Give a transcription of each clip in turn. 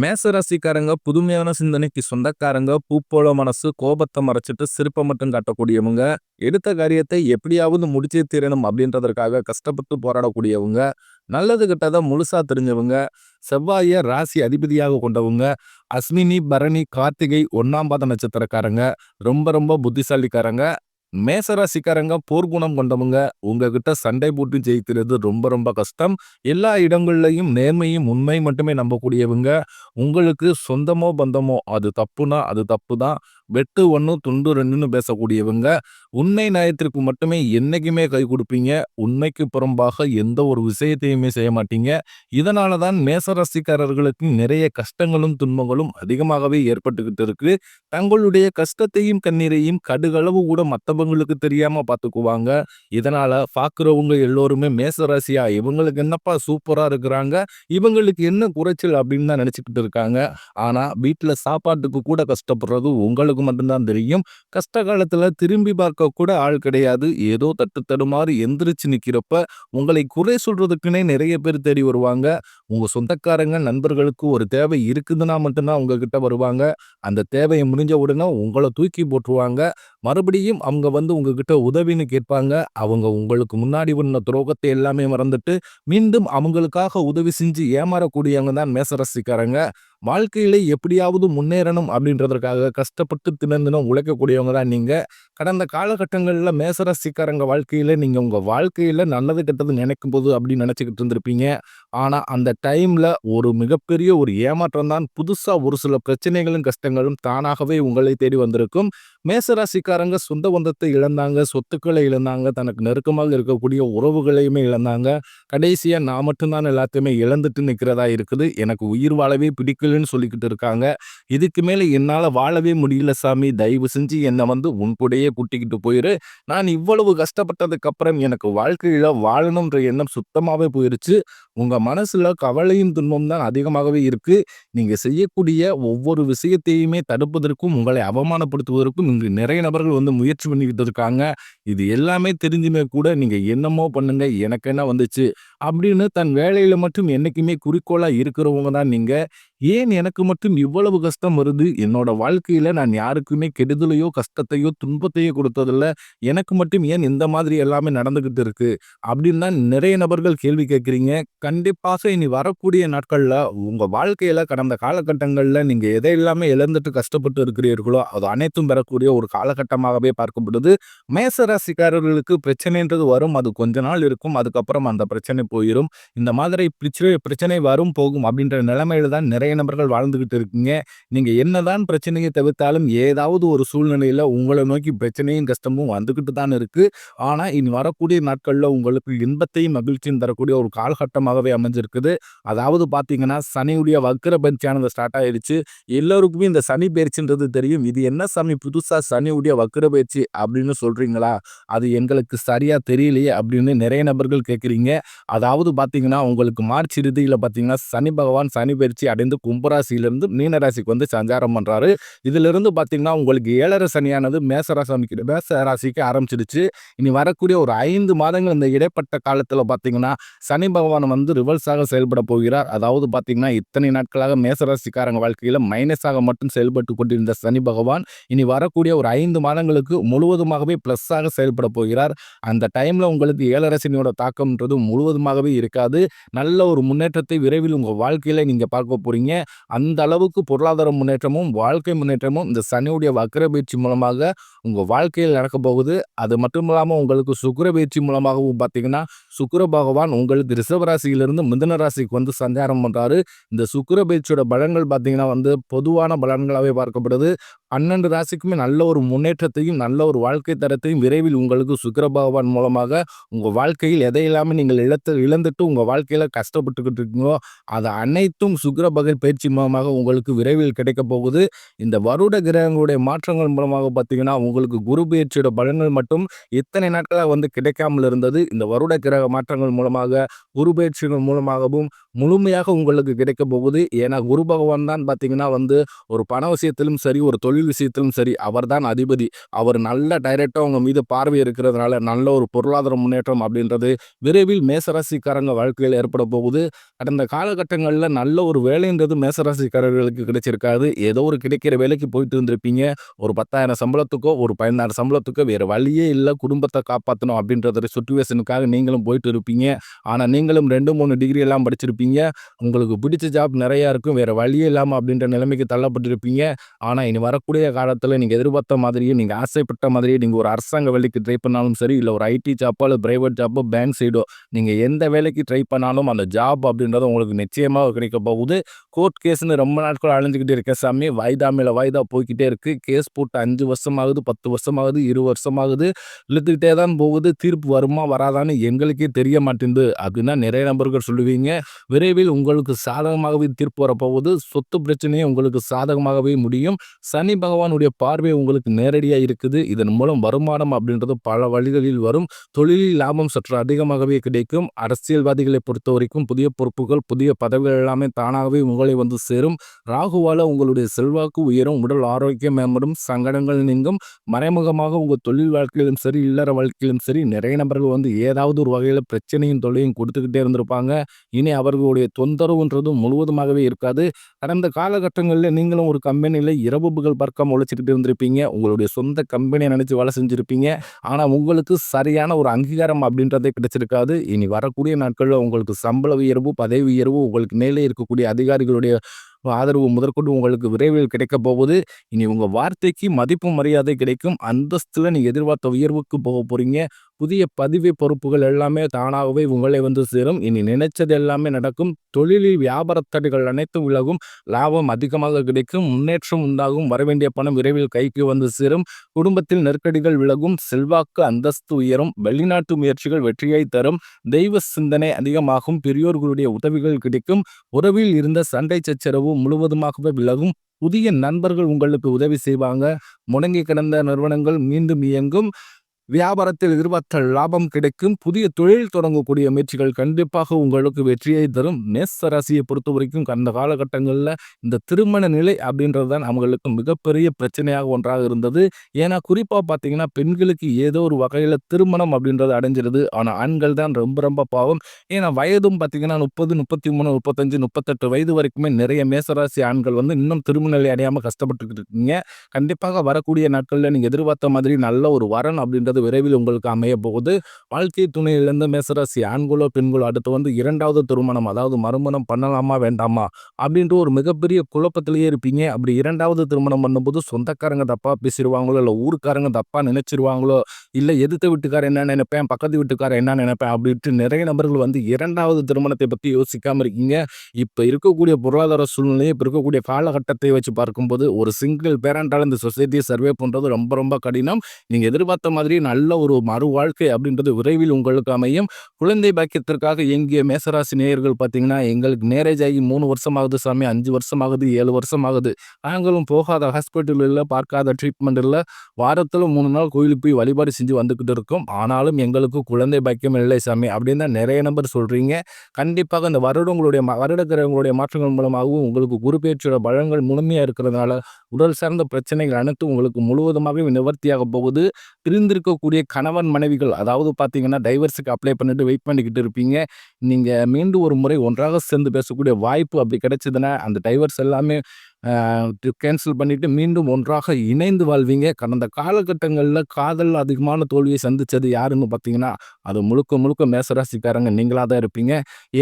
மேசராசிக்காரங்க புதுமையான சிந்தனைக்கு சொந்தக்காரங்க, பூ போல மனசு, கோபத்தை மறைச்சிட்டு சிரிப்பை மட்டும் காட்டக்கூடியவங்க, எடுத்த காரியத்தை எப்படியாவது முடிச்சே தீரணும் அப்படின்றதற்காக கஷ்டப்பட்டு போராடக்கூடியவங்க, நல்லது கெட்டதை முழுசா தெரிஞ்சவங்க, செவ்வாய ராசி அதிபதியாக கொண்டவங்க, அஸ்வினி, பரணி, கார்த்திகை 1ஆம் பாத நட்சத்திரக்காரங்க, ரொம்ப ரொம்ப புத்திசாலிக்காரங்க, மேசராசிக்காரங்க போர்க்குணம் கொண்டவங்க, உங்ககிட்ட சண்டை போட்டு ஜெயிக்கிறது ரொம்ப ரொம்ப கஷ்டம். எல்லா இடங்கள்லையும் நேர்மையும் உண்மை மட்டுமே நம்பக்கூடியவங்க, உங்களுக்கு சொந்தமோ பந்தமோ அது தப்புனா அது தப்பு தான், வெட்டு ஒன்று துண்டு ரெண்டுன்னு பேசக்கூடியவங்க, உண்மை நியாயத்திற்கு மட்டுமே என்னைக்குமே கை கொடுப்பீங்க, உண்மைக்கு புறம்பாக எந்த ஒரு விஷயத்தையுமே செய்ய மாட்டீங்க. இதனால தான் மேசராசிக்காரர்களுக்கு நிறைய கஷ்டங்களும் துன்பங்களும் அதிகமாகவே ஏற்பட்டுக்கிட்டு இருக்கு. தங்களுடைய கஷ்டத்தையும் கண்ணீரையும் கடுகளவு கூட மத்தவங்களுக்கு தெரியாம பார்த்துக்குவாங்க. இதனால பார்க்குறவங்க எல்லோருமே மேசராசியா இவங்களுக்கு என்னப்பா சூப்பரா இருக்கிறாங்க, இவங்களுக்கு என்ன குறைச்சல் அப்படின்னு தான் நினைச்சுக்கிட்டு இருக்காங்க. ஆனா வீட்டுல சாப்பாட்டுக்கு கூட கஷ்டப்படுறது உங்களுக்கு மட்டும்தான் தெரியும். கஷ்ட காலத்துல திரும்பி பார்க்க கூட ஆள் கிடையாது. ஏதோ தட்டு தடுமாறி எந்திரிச்சு நிக்கிறப்ப உங்களை குறை சொல்றதுக்குன்னே நிறைய பேர் தேடி வருவாங்க. உங்க சொந்தக்காரங்க நண்பர்களுக்கு ஒரு தேவை இருக்குதுன்னா மட்டும்தான் உங்ககிட்ட வருவாங்க. அந்த தேவையை முடிஞ்ச உடனே உங்களை தூக்கி போட்டுருவாங்க. மறுபடியும் அவங்க வந்து உங்ககிட்ட உதவின்னு கேட்பாங்க. அவங்க உங்களுக்கு முன்னாடி பண்ண துரோகத்தை எல்லாமே மறந்துட்டு மீண்டும் அவங்களுக்காக உதவி செஞ்சு ஏமாறக்கூடியவங்க தான் மேசராசிக்காரங்க. வாழ்க்கையில எப்படியாவது முன்னேறணும் அப்படின்றதற்காக கஷ்டப்பட்டு தினம் தினம் உழைக்கக்கூடியவங்க தான் நீங்க. கடந்த காலகட்டங்கள்ல மேசராசிக்காரங்க வாழ்க்கையில நீங்க உங்க வாழ்க்கையில நல்லது கெட்டது நினைக்கும் போது அப்படின்னு நினைச்சுக்கிட்டு இருந்திருப்பீங்க. ஆனா அந்த டைம்ல ஒரு மிகப்பெரிய ஒரு ஏமாற்றம் தான், புதுசா ஒரு சில பிரச்சனைகளும் கஷ்டங்களும் தானாகவே உங்களை தேடி வந்திருக்கும். மேசராசிக்காரங்க சொந்த பந்தத்தை இழந்தாங்க, சொத்துக்களை இழந்தாங்க, தனக்கு நெருக்கமாக இருக்கக்கூடிய உறவுகளையுமே இழந்தாங்க. கடைசியா நான் மட்டும்தான் எல்லாத்தையுமே இழந்துட்டு நிக்கிறதா இருக்குது, எனக்கு உயிர் வாழவே பிடிக்கலன்னு சொல்லிக்கிட்டு இருக்காங்க. இதுக்கு மேல என்னால வாழவே முடியல சாமி, தயவு செஞ்சு என்னை வந்து உன் கூடயே கூட்டிக்கிட்டு போயிரு. நான் இவ்வளவு கஷ்டப்பட்டதுக்கு அப்புறம் எனக்கு வாழ்க்கையில வாழணும்ன்ற எண்ணம் சுத்தமாவே போயிருச்சு. உங்க மனசுல கவலையும் துன்பம் தான் அதிகமாகவே இருக்கு. நீங்க செய்யக்கூடிய ஒவ்வொரு விஷயத்தையுமே தடுப்பதற்கும், உங்களை அவமானப்படுத்துவதற்கும் இங்கு நிறைய நபர்கள் வந்து முயற்சி பண்ணிக்கிட்டு இருக்காங்க. இது எல்லாமே தெரிஞ்சுமே கூட நீங்க என்னமோ பண்ணுங்க, எனக்கு என்ன வந்துச்சு அப்படின்னு தன் வேலையில மட்டும் என்னைக்குமே குறிக்கோளா இருக்கிறவங்க தான் நீங்க. ஏன் எனக்கு மட்டும் இவ்வளவு கஷ்டம் வருது, என்னோட வாழ்க்கையில நான் யாருக்குமே கெடுதலையோ கஷ்டத்தையோ துன்பத்தையோ கொடுத்ததில்ல, எனக்கு மட்டும் ஏன் இந்த மாதிரி எல்லாமே நடந்துகிட்டு இருக்கு அப்படின்னு தான் நிறைய நபர்கள் கேள்வி கேட்குறீங்க. கண்டிப்பாக இனி வரக்கூடிய நாட்கள்ல உங்க வாழ்க்கையில கடந்த காலகட்டங்கள்ல நீங்க எதை எல்லாமே இழந்துட்டு கஷ்டப்பட்டு இருக்கிறீர்களோ அது அனைத்தும் பெறக்கூடிய ஒரு காலகட்டமாகவே பார்க்கப்படுது. மேசராசிக்காரர்களுக்கு பிரச்சனைன்றது வரும், அது கொஞ்ச நாள் இருக்கும், அதுக்கப்புறம் அந்த பிரச்சனை போயிடும். இந்த மாதிரி பிரச்சனை வரும் போகும் அப்படின்ற நிலைமையில தான் நிறைய நபர்கள் வாழ்ந்துகிட்டு இருக்கீங்க. நீங்க என்னதான் பிரச்சனையை தவிர்த்தாலும் ஏதாவது ஒரு சூழ்நிலையில உங்களை நோக்கி பிரச்சனையும் கஷ்டமும் வந்துகிட்டு தான் இருக்கு. ஆனா இனி வரக்கூடிய நாட்கள்ல உங்களுக்கு இன்பத்தையும் மகிழ்ச்சியும் தரக்கூடிய ஒரு காலகட்டமாகவே அமைஞ்சிருக்குது. அதாவது பாத்தீங்கன்னா சனியுடைய வக்ர பயிற்சியானது ஸ்டார்ட் ஆயிடுச்சு. எல்லோருக்குமே இந்த சனி பயிற்சின்றது தெரியும். இது என்ன சாமி புதுசா சனியுடைய வக்ர பயிற்சி அப்படின்னு சொல்றீங்களா, அது எங்களுக்கு சரியா தெரியலையே அப்படின்னு நிறைய நபர்கள் கேட்குறீங்க. அதாவது பாத்தீங்கன்னா உங்களுக்கு மார்ச் இறுதியில பாத்தீங்கன்னா சனி பகவான் சனி பயிற்சி அடைந்து கும்பராசியிலிருந்து மீனராசிக்கு வந்து சஞ்சாரம் பண்றாரு. இதுல இருந்து பாத்தீங்கன்னா உங்களுக்கு 7.5 சனியானது மேசராசிக்கு ஆரம்பிச்சிடுச்சு. இனி வரக்கூடிய ஒரு 5 மாதங்கள் இந்த இடைப்பட்ட காலத்துல பாத்தீங்கன்னா சனி பகவான் வந்து ரிவர்ஸாக செயல்பட போகிறார். அதாவது பாத்தீங்கன்னா இத்தனை நாட்களாக மேசராசிக்காரங்க வாழ்க்கையில மைனஸாக மட்டும் செயல்பட்டு கொண்டிருந்த சனி பகவான் இனி வரக்கூடிய ஒரு 5 மாதங்களுக்கு முழுவதுமாகவே பிளஸ்ஸாக செயல்பட போகிறார். அந்த டைம்ல உங்களுக்கு 7.5 சனியோட தாக்கம்ன்றது முழுவதுமாகவே இருக்காது. நல்ல ஒரு முன்னேற்றத்தை விரைவில் உங்க வாழ்க்கையில நீங்க பார்க்க போறீங்க. அந்த அளவுக்கு பொருளாதார முன்னேற்றமும் வாழ்க்கை முன்னேற்றமும் இந்த சனியுடைய வக்ர பயிற்சி மூலமாக உங்க வாழ்க்கையில் நடக்க போகுது. அது மட்டும் இல்லாம உங்களுக்கு சுக்கிர பயிற்சி மூலமாகவும் பாத்தீங்கன்னா சுக்கிர பகவான் உங்களுக்கு ரிஷப ராசியிலிருந்து மிதுன ராசிக்கு வந்து சஞ்சாரம் பண்றாரு. இந்த சுக்கிர பயிற்சியோட பலன்கள் பாத்தீங்கன்னா வந்து பொதுவான பலன்களாவே பார்க்கப்படுது. 12 ராசிக்குமே நல்ல ஒரு முன்னேற்றத்தையும் நல்ல ஒரு வாழ்க்கை தரத்தையும் விரைவில் உங்களுக்கு சுக்கிர பகவான் மூலமாக உங்க வாழ்க்கையில் எதையெல்லாமே நீங்கள் இழந்துட்டு உங்க வாழ்க்கையில கஷ்டப்பட்டுக்கிட்டு இருக்கீங்களோ அது அனைத்தும் சுக்கிர பயிற்சி மூலமாக உங்களுக்கு விரைவில் கிடைக்க போகுது. இந்த வருட கிரகங்களுடைய மாற்றங்கள் மூலமாக பார்த்தீங்கன்னா உங்களுக்கு குரு பயிற்சியோட பலன்கள் மட்டும் இத்தனை நாட்களாக வந்து கிடைக்காமல் இருந்தது. இந்த வருட கிரக மாற்றங்கள் மூலமாக குரு பயிற்சிகள் மூலமாகவும் முழுமையாக உங்களுக்கு கிடைக்க போகுது. ஏன்னா குரு பகவான் தான் பார்த்தீங்கன்னா வந்து ஒரு பண விஷயத்திலும் சரி, ஒரு தொழில் விஷயத்திலும் சரி அவர் தான் அதிபதி. அவர் நல்ல டைரக்டாக உங்க மீது பார்வை இருக்கிறதுனால நல்ல ஒரு பொருளாதார முன்னேற்றம் அப்படின்றது விரைவில் மேசராசிக்காரங்க வாழ்க்கையில் ஏற்பட போகுது. கடந்த காலகட்டங்களில் நல்ல ஒரு வேலைன்ற அப்படின்றது மேசராசிக்காரர்களுக்கு கிடைச்சிருக்காது. ஏதோ ஒரு கிடைக்கிற வேலைக்கு போயிட்டு இருந்திருப்பீங்க. ஒரு 10,000 சம்பளத்துக்கோ, ஒரு 16,000 சம்பளத்துக்கோ வேற வழியே இல்ல. குடும்பத்த காப்பாத்தணும் அப்படின்றத சிச்சுவேஷனுக்காக நீங்களும் போயிட்டு இருப்பீங்க. ஆனா நீங்களும் 2, 3 டிகிரி எல்லாம் படிச்சிருப்பீங்க. உங்களுக்கு பிடிச்ச ஜாப் நெறையா இருக்கும். வேற வழியே இல்லாம அப்படின்ற நிலைமைக்கு தள்ளப்பட்டிருப்பீங்க. ஆனா இனி வரக்கூடிய காலத்துல நீங்க எதிர்பார்த்த மாதிரியே, நீங்க ஆசைப்பட்ட மாதிரியே நீங்க ஒரு அரசாங்க வேலைக்கு ட்ரை பண்ணாலும் சரி, இல்ல ஒரு ஐடி ஜாப்போ, இல்ல பிரைவேட் ஜாப்போ, பேங்க் சைடோ நீங்க எந்த வேலைக்கு ட்ரை பண்ணாலும் அந்த ஜாப் அப்படின்றது உங்களுக்கு நிச்சயமா கிடைக்க போகுது. கோர்ட் கேஸ்ன்னு ரொம்ப நாட்கள் அலைஞ்சுக்கிட்டு இருக்கேன் சாமி. வாய்தா மேல வாய்தா போய்க்கிட்டே இருக்கு. கேஸ் போட்டு 5 வருஷம் ஆகுது, 10 வருஷம் ஆகுது, 20 வருஷம் ஆகுது. இழுத்துக்கிட்டே தான் போகுது. தீர்ப்பு வருமா வராதான்னு எங்களுக்கே தெரிய மாட்டேன்து அப்படின்னா நிறைய நபர்கள் சொல்லுவீங்க. விரைவில் உங்களுக்கு சாதகமாகவே தீர்ப்பு வரப்போகுது. சொத்து பிரச்சனையே உங்களுக்கு சாதகமாகவே முடியும். சனி பகவானுடைய பார்வை உங்களுக்கு நேரடியா இருக்குது. இதன் மூலம் வருமானம் அப்படின்றது பல வழிகளில் வரும். தொழிலில் லாபம் சற்று அதிகமாகவே கிடைக்கும். அரசியல்வாதிகளை பொறுத்தவரைக்கும் புதிய பொறுப்புகள், புதிய பதவிகள் எல்லாமே தானாகவே உங்களை வந்து சேரும். ராகுவால உங்களுடைய செல்வாக்கு உயரும். உடல் ஆரோக்கியம் மேம்படும். சங்கடங்கள் நீங்கும். மறைமுகமாக உங்க தொழில் வாழ்க்கையிலும் சரி, இல்லற வாழ்க்கையிலும் சரி நிறைய நபர்கள் வந்து ஏதாவது ஒரு வகையில பிரச்சனையும் தொல்லையும் கொடுத்துக்கிட்டே இருந்திருப்பாங்க. இனி அவர்களுடைய தொந்தரவுன்றது முழுவதுமாகவே இருக்காது. கடந்த காலகட்டங்கள்ல நீங்களும் ஒரு கம்பெனில இரவு பகல் பார்க்காம உழைச்சுக்கிட்டு இருந்திருப்பீங்க. உங்களுடைய சொந்த கம்பெனிய நினைச்சு வேலை செஞ்சிருப்பீங்க. ஆனா உங்களுக்கு சரியான ஒரு அங்கீகாரம் அப்படின்றதே கிடைச்சிருக்காது. இனி வரக்கூடிய நாட்கள்ல உங்களுக்கு சம்பள உயர்வு, பதவி உயர்வு, உங்களுக்கு மேலே இருக்கக்கூடிய அதிகாரிகளுடைய ஆதரவு முதற்கொண்டு உங்களுக்கு விரைவில் கிடைக்கப் போகுது. இனி உங்க வார்த்தைக்கு மதிப்பு மரியாதை கிடைக்கும். அந்தஸ்துல நீங்க எதிர்பார்த்த உயர்வுக்கு போகப் போறீங்க. புதிய பதவி பொறுப்புகள் எல்லாமே தானாகவே உங்களை வந்து சேரும். இனி நினைச்சது எல்லாமே நடக்கும். தொழிலில் வியாபார தடைகள் அனைத்தும் விலகும். லாபம் அதிகமாக கிடைக்கும். முன்னேற்றம் உண்டாகும். வரவேண்டிய பணம் விரைவில் கைக்கு வந்து சேரும். குடும்பத்தில் நெருக்கடிகள் விலகும். செல்வாக்கு அந்தஸ்து உயரும். வெளிநாட்டு முயற்சிகள் வெற்றியை தரும். தெய்வ சிந்தனை அதிகமாகும். பெரியோர்களுடைய உதவிகள் கிடைக்கும். உறவில் இருந்த சண்டை சச்சரவு முழுவதுமாகவே விலகும். புதிய நண்பர்கள் உங்களுக்கு உதவி செய்வாங்க. முடங்கி கிடந்த நிறுவனங்கள் மீண்டும் இயங்கும். வியாபாரத்தில் எதிர்பார்த்த லாபம் கிடைக்கும். புதிய தொழில் தொடங்கக்கூடிய முயற்சிகள் கண்டிப்பாக உங்களுக்கு வெற்றியை தரும். மேஷ ராசியை பொறுத்த வரைக்கும் கடந்த காலகட்டங்களில் இந்த திருமண நிலை அப்படின்றது தான் அவங்களுக்கு மிகப்பெரிய பிரச்சனையாக ஒன்றாக இருந்தது. ஏன்னா குறிப்பாக பார்த்தீங்கன்னா பெண்களுக்கு ஏதோ ஒரு வகையில் திருமணம் அப்படின்றது அடைஞ்சிருது. ஆனால் ஆண்கள் தான் ரொம்ப ரொம்ப பாவம். ஏன்னா வயதும் பார்த்தீங்கன்னா 30, 33, 35, 38 வயது வரைக்குமே நிறைய மேசராசி ஆண்கள் வந்து இன்னும் திருமண நிலை அடையாமல் கஷ்டப்பட்டுக்கிட்டு இருக்கீங்க. கண்டிப்பாக வரக்கூடிய நாட்களில் நீங்கள் எதிர்பார்த்த மாதிரி நல்ல ஒரு வரன் அப்படின்றது விரைவில் உங்களுக்கு அமைய போகுது. வாழ்க்கை துணையிலிருந்து மேசராசி ஆண்களோ பெண்களோ அடுத்து வந்து 2வது திருமணம், அதாவது மறுமணம் பண்ணலாமா வேண்டாமா அப்படின்ற ஒரு மிகப்பெரிய குழப்பத்திலேயே இருப்பீங்க. அப்படி 2வது திருமணம் பண்ணும்போது சொந்தக்காரங்க தப்பா பேசிடுவாங்களோ, இல்லை ஊருக்காரங்க தப்பா நினைச்சிருவாங்களோ, இல்லை எதிர்த்த வீட்டுக்காரர் என்ன நினைப்பேன், பக்கத்து வீட்டுக்காரர் என்ன நினைப்பேன் அப்படின்ட்டு நிறைய நபர்கள் வந்து 2வது திருமணத்தை பற்றி யோசிக்காம இருக்கீங்க. இப்போ இருக்கக்கூடிய பொருளாதார சூழ்நிலையை, இப்போ இருக்கக்கூடிய காலகட்டத்தை வச்சு பார்க்கும்போது ஒரு சிங்கிள் பேரண்டால் இந்த சொசைட்டியை சர்வே பண்ணுறது ரொம்ப ரொம்ப கடினம். நீங்கள் எதிர்பார்த்த மாதிரி நல்ல ஒரு மறு வாழ்க்கை அப்படின்றது விரைவில் உங்களுக்கு அமையும். குழந்தை பாக்கியத்திற்காக இயங்கிய மேசராசி நேயர்கள் பார்த்தீங்கன்னா, எங்களுக்கு மேரேஜ் ஆகி 3 வருஷம் ஆகுது சாமி, 5 வருஷம் ஆகுது, 7 வருஷம் ஆகுது. நாங்களும் போகாத ஹாஸ்பிட்டல் இல்லை, பார்க்காத ட்ரீட்மெண்ட் இல்லை. வாரத்தில் 3 நாள் கோயிலுக்கு போய் வழிபாடு செஞ்சு வந்துக்கிட்டு இருக்கோம். ஆனாலும் எங்களுக்கு குழந்தை பாக்கியம் இல்லை சாமி அப்படின்னு தான் நிறைய நபர் சொல்கிறீங்க. கண்டிப்பாக இந்த வருடக்கிரகங்களுடைய மாற்றங்கள் மூலமாகவும் உங்களுக்கு குரு பெயர்ச்சியோட பலன்கள் முழுமையாக இருக்கிறதுனால உடல் சார்ந்த பிரச்சனைகள் அனைத்தும் உங்களுக்கு முழுவதுமாகவே நிவர்த்தியாக போகுது. பிரிந்திருக்கக்கூடிய கணவன் மனைவிகள், அதாவது பார்த்தீங்கன்னா டைவர்ஸுக்கு அப்ளை பண்ணிட்டு வெயிட் பண்ணிக்கிட்டு இருப்பீங்க. நீங்கள் மீண்டும் ஒரு முறை ஒன்றாக சேர்ந்து பேசக்கூடிய வாய்ப்பு அப்படி கிடைச்சதுன்னா அந்த டைவர்ஸ் எல்லாமே கேன்சல் பண்ணிட்டு மீண்டும் ஒன்றாக இணைந்து வாழ்வீங்க. கடந்த காலகட்டங்களில் காதல் அதிகமான தோல்வியை சந்தித்தது யாருன்னு பார்த்தீங்கன்னா, அது முழுக்க முழுக்க மேசராசிக்காரங்க நீங்களாக தான் இருப்பீங்க.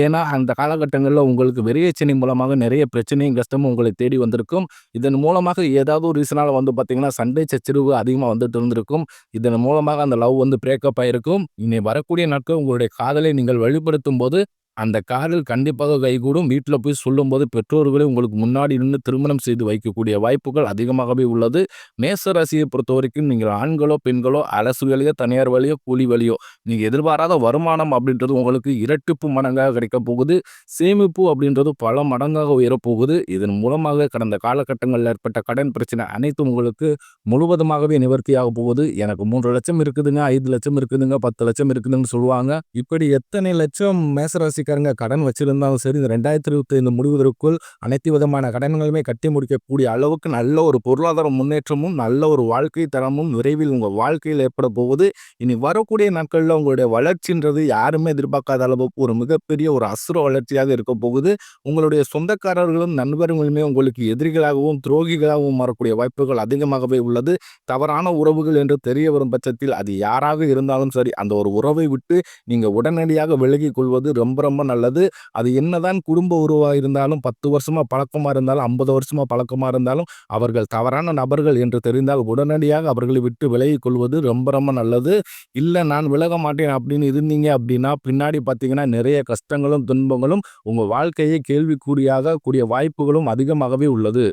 ஏன்னா அந்த காலகட்டங்களில் உங்களுக்கு விரையச்சனி மூலமாக நிறைய பிரச்சனையும் கஷ்டமும் உங்களை தேடி வந்திருக்கும். இதன் மூலமாக ஏதாவது ஒரு ரீசனால் வந்து பார்த்தீங்கன்னா சண்டை சச்சரவு அதிகமாக வந்துட்டு இருந்திருக்கும். இதன் மூலமாக அந்த லவ் வந்து பிரேக்கப் ஆகிருக்கும். இனி வரக்கூடிய நாட்கள் உங்களுடைய காதலை நீங்கள் வெளிப்படுத்தும் போது அந்த காதல் கண்டிப்பாக கைகூடும். வீட்டில் போய் சொல்லும்போது பெற்றோர்களே உங்களுக்கு முன்னாடி நின்று திருமணம் செய்து வைக்கக்கூடிய வாய்ப்புகள் அதிகமாகவே உள்ளது. மேச ராசியை பொறுத்த வரைக்கும் நீங்கள் ஆண்களோ பெண்களோ அரசு வேலையோ தனியார் வேலையோ கூலி வேலையோ நீங்கள் எதிர்பாராத வருமானம் அப்படின்றது உங்களுக்கு இரட்டிப்பு மடங்காக கிடைக்க போகுது. சேமிப்பு அப்படின்றது பல மடங்காக உயரப்போகுது. இதன் மூலமாக கடந்த காலகட்டங்களில் ஏற்பட்ட கடன் பிரச்சனை அனைத்தும் உங்களுக்கு முழுவதுமாகவே நிவர்த்தியாக போகுது. எனக்கு 3 லட்சம் இருக்குதுங்க, 5 லட்சம் இருக்குதுங்க, 10 லட்சம் இருக்குதுன்னு சொல்லுவாங்க. இப்படி எத்தனை லட்சம் மேசராசிக்காரங்க கோடிக்கணக்கான கடன் வச்சிருந்தாலும் சரி, இந்த 2025 முடிவதற்குள் அனைத்து விதமான கடன்களுமே கட்டி முடிக்கக்கூடிய அளவுக்கு நல்ல ஒரு பொருளாதார முன்னேற்றமும், நல்ல ஒரு வாழ்க்கை தரமும் விரைவில் உங்க வாழ்க்கையில் ஏற்பட போகுது. இனி வரக்கூடிய நாட்கள்ல உங்களுடைய வளர்ச்சின்றது யாருமே எதிர்பார்க்காத அளவுக்கு ஒரு மிகப்பெரிய ஒரு அசுர வளர்ச்சியாக இருக்க போகுது. உங்களுடைய சொந்தக்காரர்களும், நண்பர்களுமே உங்களுக்கு எதிரிகளாகவும், துரோகிகளாகவும் மாறக்கூடிய வாய்ப்புகள் அதிகமாகவே உள்ளது. தவறான உறவுகள் என்று தெரிய வரும் பட்சத்தில் அது யாராக இருந்தாலும் சரி, அந்த ஒரு உறவை விட்டு நீங்க உடனடியாக விலகிக் கொள்வது ரொம்ப ரொம்ப நல்லது. அது என்னதான் குடும்ப உறவா இருந்தாலும், 10 வருஷமா பழக்கமா இருந்தாலும், 50 வருஷமா பழக்கமா இருந்தாலும், அவர்கள் தவறான நபர்கள் என்று தெரிந்தால் உடனடியாக அவர்களை விட்டு விலகிக் கொள்வது ரொம்ப ரொம்ப நல்லது. இல்ல நான் விலக மாட்டேன் அப்படின்னு இருந்தீங்க அப்படின்னா, பின்னாடி பார்த்தீங்கன்னா நிறைய கஷ்டங்களும், துன்பங்களும் உங்க வாழ்க்கையை கேள்விக்குறியாக கூடிய வாய்ப்புகளும் அதிகமாகவே உள்ளது.